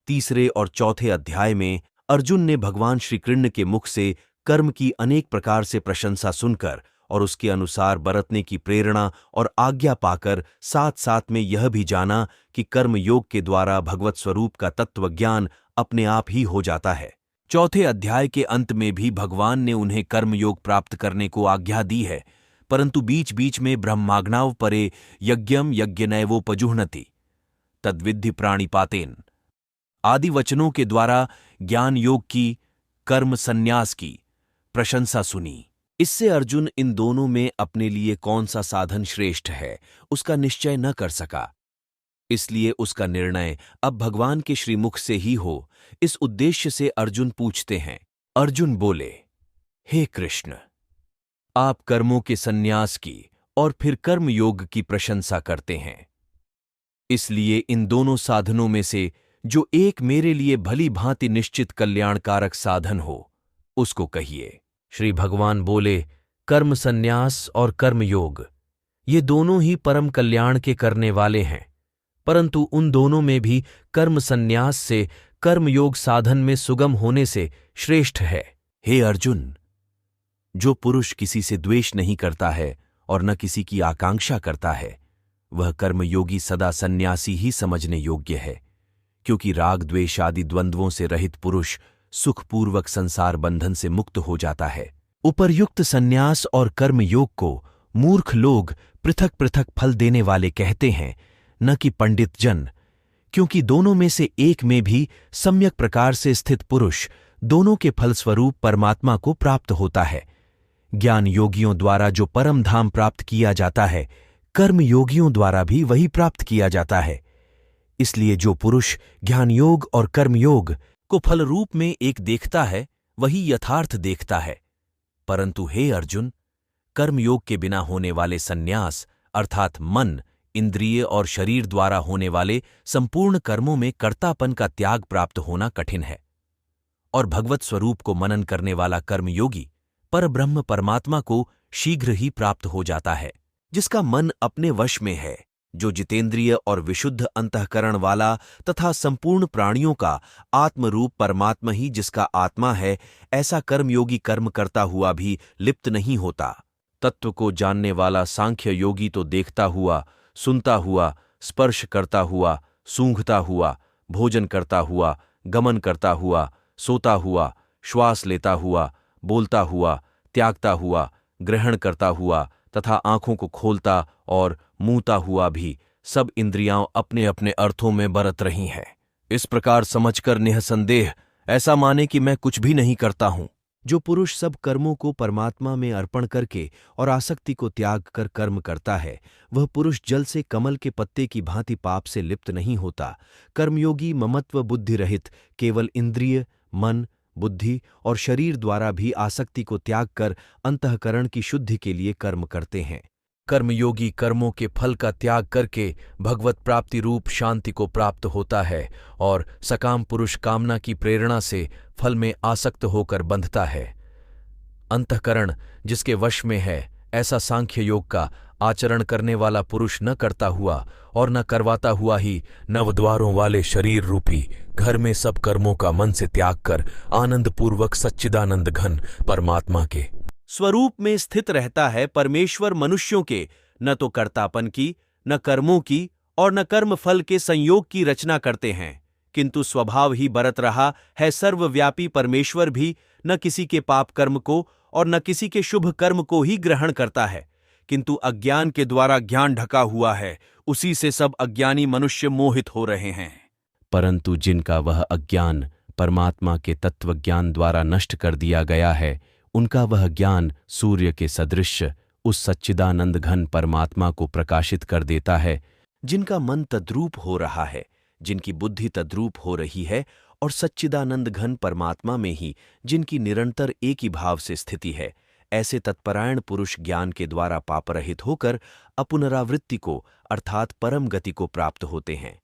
तीसरे और चौथे अध्याय में अर्जुन ने भगवान श्री कृष्ण के मुख से कर्म की अनेक प्रकार से प्रशंसा सुनकर और उसके अनुसार बरतने की प्रेरणा और आज्ञा पाकर साथ साथ में यह भी जाना कि कर्म योग के द्वारा भगवत स्वरूप का तत्व ज्ञान अपने आप ही हो जाता है। चौथे अध्याय के अंत में भी भगवान ने उन्हें कर्मयोग प्राप्त करने को आज्ञा दी है, परंतु बीच बीच में ब्रह्माज्ञाव परे यज्ञम यज्ञनैवोपजुह्नति तद्विद्धि प्राणिपातेन आदि वचनों के द्वारा ज्ञान योग की, कर्म संन्यास की प्रशंसा सुनी। इससे अर्जुन इन दोनों में अपने लिए कौन सा साधन श्रेष्ठ है उसका निश्चय न कर सका, इसलिए उसका निर्णय अब भगवान के श्रीमुख से ही हो, इस उद्देश्य से अर्जुन पूछते हैं। अर्जुन बोले, हे कृष्ण, आप कर्मों के संन्यास की और फिर कर्म योग की प्रशंसा करते हैं, इसलिए इन दोनों साधनों में से जो एक मेरे लिए भली भांति निश्चित कल्याणकारक साधन हो उसको कहिए। श्री भगवान बोले, कर्म संन्यास और कर्म योग ये दोनों ही परम कल्याण के करने वाले हैं, परंतु उन दोनों में भी कर्म संन्यास से कर्मयोग साधन में सुगम होने से श्रेष्ठ है। हे अर्जुन, जो पुरुष किसी से द्वेष नहीं करता है और न किसी की आकांक्षा करता है, वह कर्मयोगी सदा सन्यासी ही समझने योग्य है, क्योंकि राग द्वेष आदि द्वंद्वों से रहित पुरुष सुखपूर्वक संसार बंधन से मुक्त हो जाता है। उपर्युक्त सन्यास और कर्मयोग को मूर्ख लोग पृथक पृथक फल देने वाले कहते हैं, न कि पंडित जन, क्योंकि दोनों में से एक में भी सम्यक प्रकार से स्थित पुरुष दोनों के फलस्वरूप परमात्मा को प्राप्त होता है। ज्ञान योगियों द्वारा जो परम धाम प्राप्त किया जाता है, कर्म योगियों द्वारा भी वही प्राप्त किया जाता है। इसलिए जो पुरुष ज्ञान योग और कर्मयोग को फल रूप में एक देखता है, वही यथार्थ देखता है। परंतु हे अर्जुन, कर्मयोग के बिना होने वाले सन्यास अर्थात मन, इंद्रिय और शरीर द्वारा होने वाले संपूर्ण कर्मों में कर्तापन का त्याग प्राप्त होना कठिन है, और भगवत स्वरूप को मनन करने वाला कर्मयोगी परब्रह्म परमात्मा को शीघ्र ही प्राप्त हो जाता है। जिसका मन अपने वश में है, जो जितेंद्रिय और विशुद्ध अंतःकरण वाला तथा संपूर्ण प्राणियों का आत्मरूप परमात्मा ही जिसका आत्मा है, ऐसा कर्मयोगी कर्म करता हुआ भी लिप्त नहीं होता। तत्व को जानने वाला सांख्य योगी तो देखता हुआ, सुनता हुआ, स्पर्श करता हुआ, सूंघता हुआ, भोजन करता हुआ, गमन करता हुआ, सोता हुआ, श्वास लेता हुआ, बोलता हुआ, त्यागता हुआ, ग्रहण करता हुआ तथा आंखों को खोलता और मूता हुआ भी सब इंद्रियां अपने अपने अर्थों में बरत रही हैं। इस प्रकार समझकर निःसंदेह ऐसा माने कि मैं कुछ भी नहीं करता हूं। जो पुरुष सब कर्मों को परमात्मा में अर्पण करके और आसक्ति को त्याग कर कर्म करता है, वह पुरुष जल से कमल के पत्ते की भांति पाप से लिप्त नहीं होता। कर्मयोगी ममत्व बुद्धि रहित केवल इंद्रिय, मन, बुद्धि और शरीर द्वारा भी आसक्ति को त्याग कर अंतःकरण की शुद्धि के लिए कर्म करते हैं। कर्मयोगी कर्मों के फल का त्याग करके भगवत प्राप्ति रूप शांति को प्राप्त होता है, और सकाम पुरुष कामना की प्रेरणा से फल में आसक्त होकर बंधता है। अंतःकरण जिसके वश में है, ऐसा सांख्य योग का आचरण करने वाला पुरुष न करता हुआ और न करवाता हुआ ही नवद्वारों वाले शरीर रूपी घर में सब कर्मों का मन से त्याग कर आनंद पूर्वक सच्चिदानंद घन परमात्मा के स्वरूप में स्थित रहता है। परमेश्वर मनुष्यों के न तो कर्तापन की, न कर्मों की और न कर्म फल के संयोग की रचना करते हैं, किंतु स्वभाव ही बरत रहा है सर्वव्यापी परमेश्वर भी न किसी के पाप कर्म को और न किसी के शुभ कर्म को ही ग्रहण करता है, किंतु अज्ञान के द्वारा ज्ञान ढका हुआ है, उसी से सब अज्ञानी मनुष्य मोहित हो रहे हैं। परंतु जिनका वह अज्ञान परमात्मा के तत्वज्ञान द्वारा नष्ट कर दिया गया है, उनका वह ज्ञान सूर्य के सदृश उस सच्चिदानंद घन परमात्मा को प्रकाशित कर देता है। जिनका मन तद्रूप हो रहा है, जिनकी बुद्धि तद्रूप हो रही है और सच्चिदानंद घन परमात्मा में ही जिनकी निरंतर एक ही भाव से स्थिति है, ऐसे तत्परायण पुरुष ज्ञान के द्वारा पापरहित होकर अपुनरावृत्ति को अर्थात परम गति को प्राप्त होते हैं।